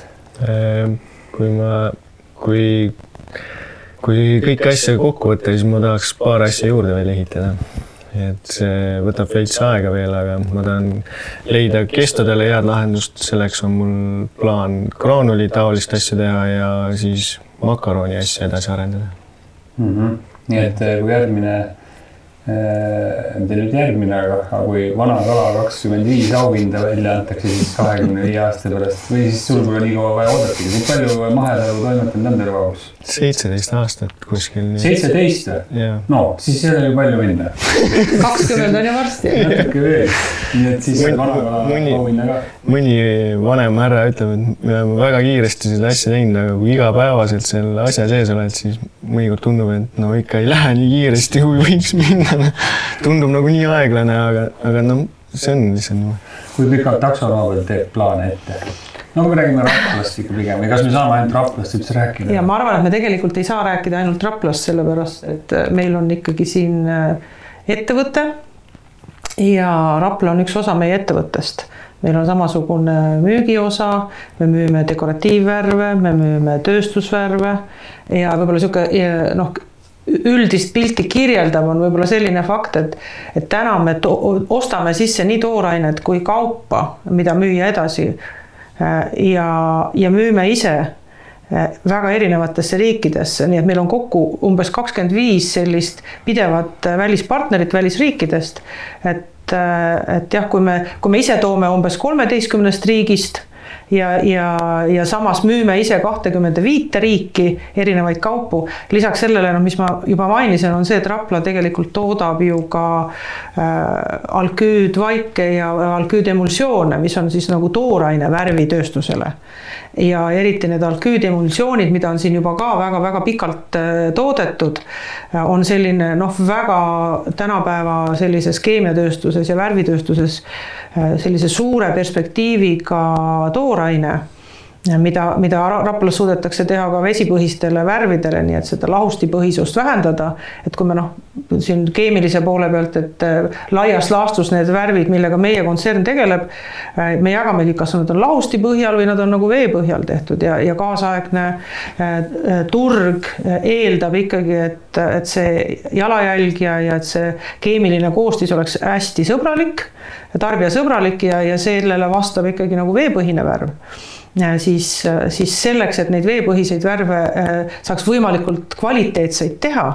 Kui kõik asja kokku võtta, siis ma tahaks paar asja juurde veel ehitada. Et see võtab veits aega veel, aga ma tahan leida kestadele head lahendust. Selleks on mul plaan graanuli taolist asja teha ja siis makaroni asja edasi arendada. Nii et kui järgmine, aga kui vana kala 25 auhinda välja antakse siis 25 aasta pärast või siis sul pole nii kaua vaja oodatagi. Kui palju mahetalu toimetanud on tervaus? 17 aastat kuskil. 17? No, siis ei ole ju palju minna. 20 on ju varsti. Natuke veel. Nii et siis vana kala auhinda ka. Mõni vanem härra ütleb, et me oleme väga kiiresti seda asja teinud, aga kui igapäevaselt selle asja sees oled, siis mõnikord tundub, et ikka ei lähe nii kiiresti, kui võiks minna. Tundub nagu nii aeglane, aga see on lihtsalt nii. Kui pikalt taksonaabel teeb plaane ette? No me räägime Raplast ikka pigem või kas me saame ainult Raplast üldse rääkida? Ja ma arvan, et me tegelikult ei saa rääkida ainult Raplast, sellepärast, et meil on ikkagi siin ettevõte ja Rapla on üks osa meie ettevõttest. Meil on samasugune müügiosa, me müüme dekoratiivvärve, me müüme tööstusvärve ja võib-olla üldist pilti kirjeldav on võib-olla selline fakt, et täna me ostame sisse nii toorainet kui kaupa, mida müüa edasi ja müüme ise väga erinevatesse riikidesse, nii et meil on kokku umbes 25 sellist pidevat välispartnerit välisriikidest, et jah, kui me ise toome umbes 13 riigist ja samas müüme ise 25 riiki erinevaid kaupu. Lisaks sellele, mis ma juba mainisin, on see, et Rapla tegelikult toodab ju ka alküüdvaike ja alküüdemulsioone, mis on siis nagu tooraine värvitööstusele. Ja eriti need alküüdemulsioonid, mida on siin juba ka väga-väga pikalt toodetud, on selline väga tänapäeva sellises keemiatööstuses ja värvitööstuses sellise suure perspektiiviga tooraine, mida Raplas suudetakse teha ka vesipõhistele värvidele, nii et seda lahustipõhisust vähendada, et kui me siin keemilise poole pealt, et laias laastus need värvid, millega meie kontsern tegeleb, me jagamegi, kas nad on lahusti põhjal või nad on nagu vee põhjal tehtud ja kaasaegne turg eeldab ikkagi, et see jalajälg ja et see keemiline koostis oleks hästi sõbralik, tarbijasõbralik ja sellele vastab ikkagi nagu veepõhine värv. siis selleks, et neid veepõhiseid värve saaks võimalikult kvaliteetseid teha,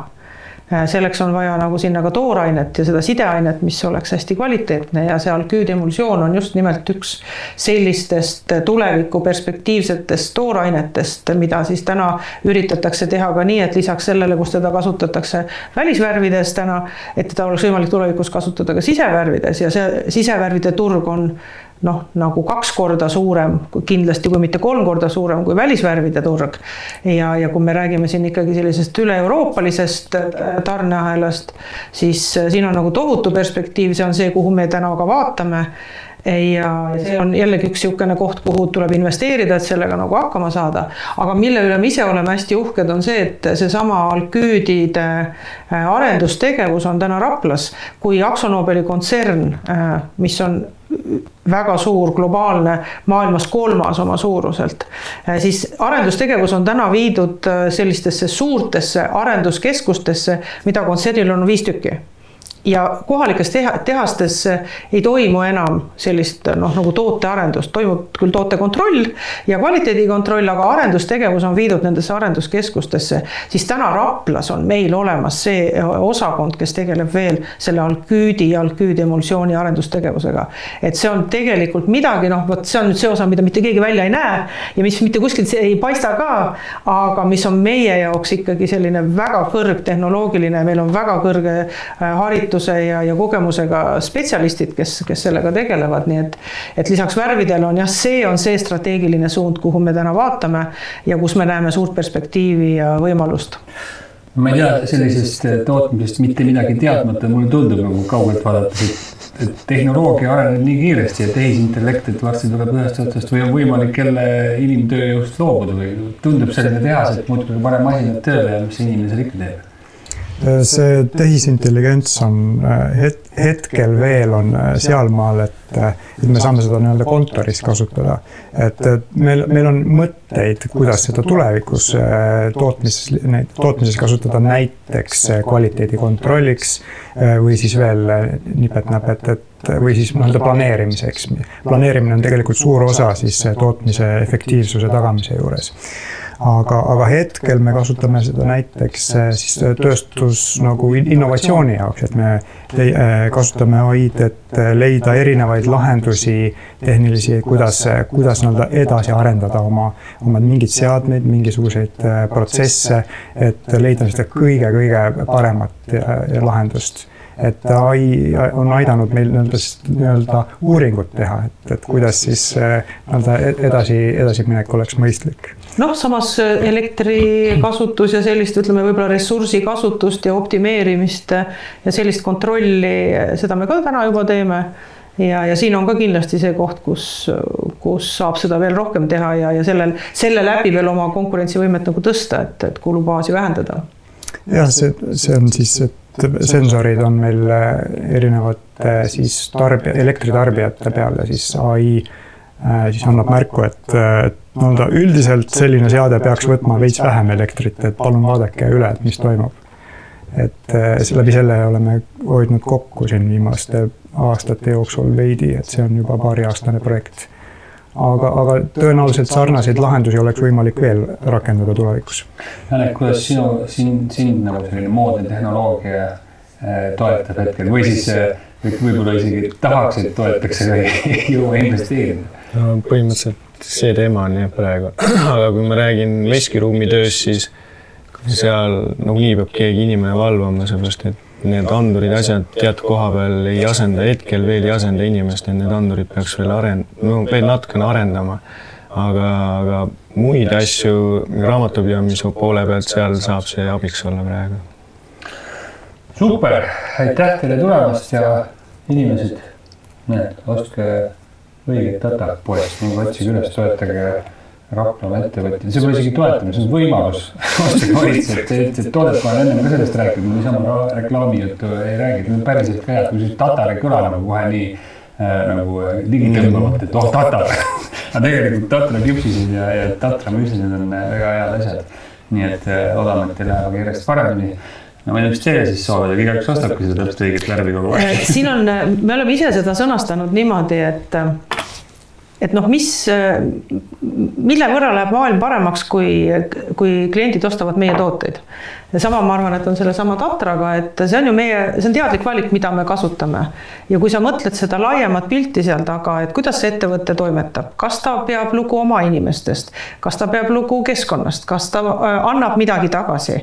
selleks on vaja nagu sinna ka toorainet ja seda sideainet, mis oleks hästi kvaliteetne ja see alküüdemulsioon on just nimelt üks sellistest tuleviku perspektiivsetest toorainetest, mida siis täna üritatakse teha ka nii, et lisaks sellele, kus teda kasutatakse välisvärvides täna, et teda oleks võimalik tulevikus kasutada ka sisevärvides ja see sisevärvide turg on nagu 2 korda suurem, kindlasti kui mitte 3 korda suurem kui välisvärvide turg. Ja kui me räägime siin ikkagi sellisest üle-euroopalisest tarneahelast, siis siin on nagu tohutu perspektiiv, see on see, kuhu me täna ka vaatame. Ja see on jällegi üks niisugune koht, kuhu tuleb investeerida, et sellega nagu hakkama saada. Aga mille üle me ise oleme hästi uhked on see, et seesama alküüdide arendustegevus on täna Raplas, kui Akzo-Nobeli kontsern, mis on väga suur globaalne, maailmas 3. oma suuruselt, siis arendustegevus on täna viidud sellistesse suurtesse arenduskeskustesse, mida kontsernil on 5 tükki. Ja kohalikes tehastes ei toimu enam sellist nagu tootearendust, toimub küll tootekontroll ja kvaliteedikontroll, aga arendustegevus on viidud nendesse arenduskeskustesse, siis täna Raplas on meil olemas see osakond, kes tegeleb veel selle alküüdemulsiooni arendustegevusega. Et see on tegelikult midagi, see on nüüd see osa, mida mitte keegi välja ei näe ja mis mitte kuskilt ei paista ka, aga mis on meie jaoks ikkagi selline väga kõrgtehnoloogiline, meil on väga kõrge harit ja kogemusega spetsialistid, kes sellega tegelevad, nii et lisaks värvidele on see on see strateegiline suund, kuhu me täna vaatame ja kus me näeme suurt perspektiivi ja võimalust. Ma ei tea sellisest tootmisest mitte midagi teadmata, mulle tundub nagu kaugelt vaadates, et tehnoloogia areneb nii kiiresti ja tehisintellekt, et varsti tuleb ühest otsast või on võimalik jälle inimtööjõust loobuda või tundub selline tehas, et muudkui paneme masinad tööle ja mis see inimene seal ikka teeb? See tehisintelligents on hetkel veel on sealmaal, et me saame seda nii-öelda kontoris kasutada. Et meil on mõtteid, kuidas seda tulevikus tootmises kasutada näiteks kvaliteedi kontrolliks või siis veel nipet-näpet, või siis nii-öelda planeerimiseks. Planeerimine on tegelikult suur osa siis tootmise efektiivsuse tagamise juures. Aga hetkel me kasutame seda näiteks siis tööstus nagu innovatsiooni jaoks, et me kasutame AI-d, et leida erinevaid lahendusi tehnilisi, kuidas nii-öelda edasi arendada oma mingid seadmeid, mingisuguseid protsesse, et leida seda kõige paremat lahendust. Et AI on aidanud meil nii-öelda uuringut teha, et kuidas siis edasiminek oleks mõistlik. Samas elektri kasutus ja sellist, ütleme võib-olla ressursi kasutust ja optimeerimist ja sellist kontrolli, seda me ka täna juba teeme. Ja siin on ka kindlasti see koht, kus saab seda veel rohkem teha ja selle läbi veel oma konkurentsivõimet nagu tõsta, et kulubaasi vähendada. Jah, see on siis, et sensorid on meil erinevate siis elektritarbijate peale, siis AI siis annab märku, et üldiselt selline seade peaks võtma veits vähem elektrit, et palun vaadake üle, et mis toimub. Et läbi selle oleme hoidnud kokku siin viimaste aastate jooksul veidi, et see on juba paariaastane projekt. Aga tõenäoliselt sarnaseid lahendusi oleks võimalik veel rakendada tulevikus. Janek, kuidas sind nagu selline moodne tehnoloogia toetab hetkel või siis võib-olla isegi tahaks, et toetaks või jõua investeerida? Põhimõtteliselt see teema on jah praegu, aga kui ma räägin veskiruumi töös, siis seal nii peab keegi inimene valvama, seepärast et need andurid asjad teatud koha peal ei asenda, hetkel veel ei asenda inimest, et need andurid peaks veel natukene arendama. Aga muid asju raamatupidamise poole pealt seal saab see abiks olla praegu. Super, aitäh teile tulemast ja inimesed, ostke õiget data poest, otsige üles, toetage Raplamaa ettevõtjad. See pole isegi toetamine, see on võimalus. Ostke valitselt, et toodet ma olen enne ka sellest rääkinud, kui sama reklaamijuttu ei räägi. Päriselt ka head, kui siis Tatar ei kõla nagu kohe nii nagu digitõmbavalt, et Tatar. Aga tegelikult Tatra küpsisid ja Tatra müüsisid on väga head asjad. Nii et loodame, et teil läheb järjest paremini. Ma ei tea, mis teile siis soovad, aga igaks ostabki seda täpselt õiget värvi kogu aeg. Siin on, me oleme ise seda sõnastanud niimoodi, et et noh, mille võrra läheb maailm paremaks, kui kliendid ostavad meie tooteid. Ja sama ma arvan, et on selle sama Tatraga, et see on teadlik valik, mida me kasutame. Ja kui sa mõtled seda laiemat pilti seal taga, et kuidas see ettevõte toimetab, kas ta peab lugu oma inimestest, kas ta peab lugu keskkonnast, kas ta annab midagi tagasi.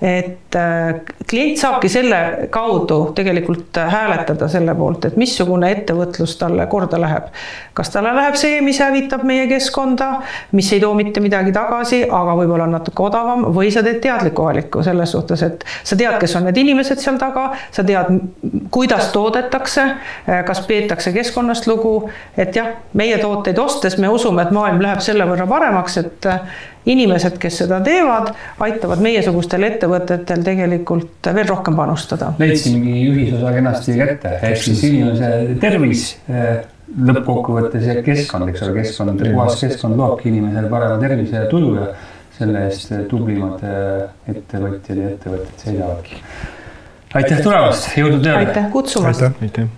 Et klient saabki selle kaudu tegelikult hääletada selle poolt, et missugune ettevõtlus talle korda läheb. Kas talle läheb see, mis hävitab meie keskkonda, mis ei too mitte midagi tagasi, aga võib-olla on natuke odavam, või sa teed teadliku valiku selles suhtes, et sa tead, kes on need inimesed seal taga, sa tead, kuidas toodetakse, kas peetakse keskkonnast lugu, et jah, meie tooteid ostes me usume, et maailm läheb selle võrra paremaks, et inimesed, kes seda teevad, aitavad meiesugustel ettevõtetel tegelikult veel rohkem panustada. Leidsin mingi ühisosa kenasti kätte, ehk siis inimese tervis lõppkokkuvõttes ja keskkond, eks ole, puhas keskkond loobki inimesele parema tervise ja tuju ja selle eest tublimad ettevõtjad ja ettevõtted seisavadki. Aitäh tulemast, jõudu tööle! Aitäh kutsumast! Aitäh!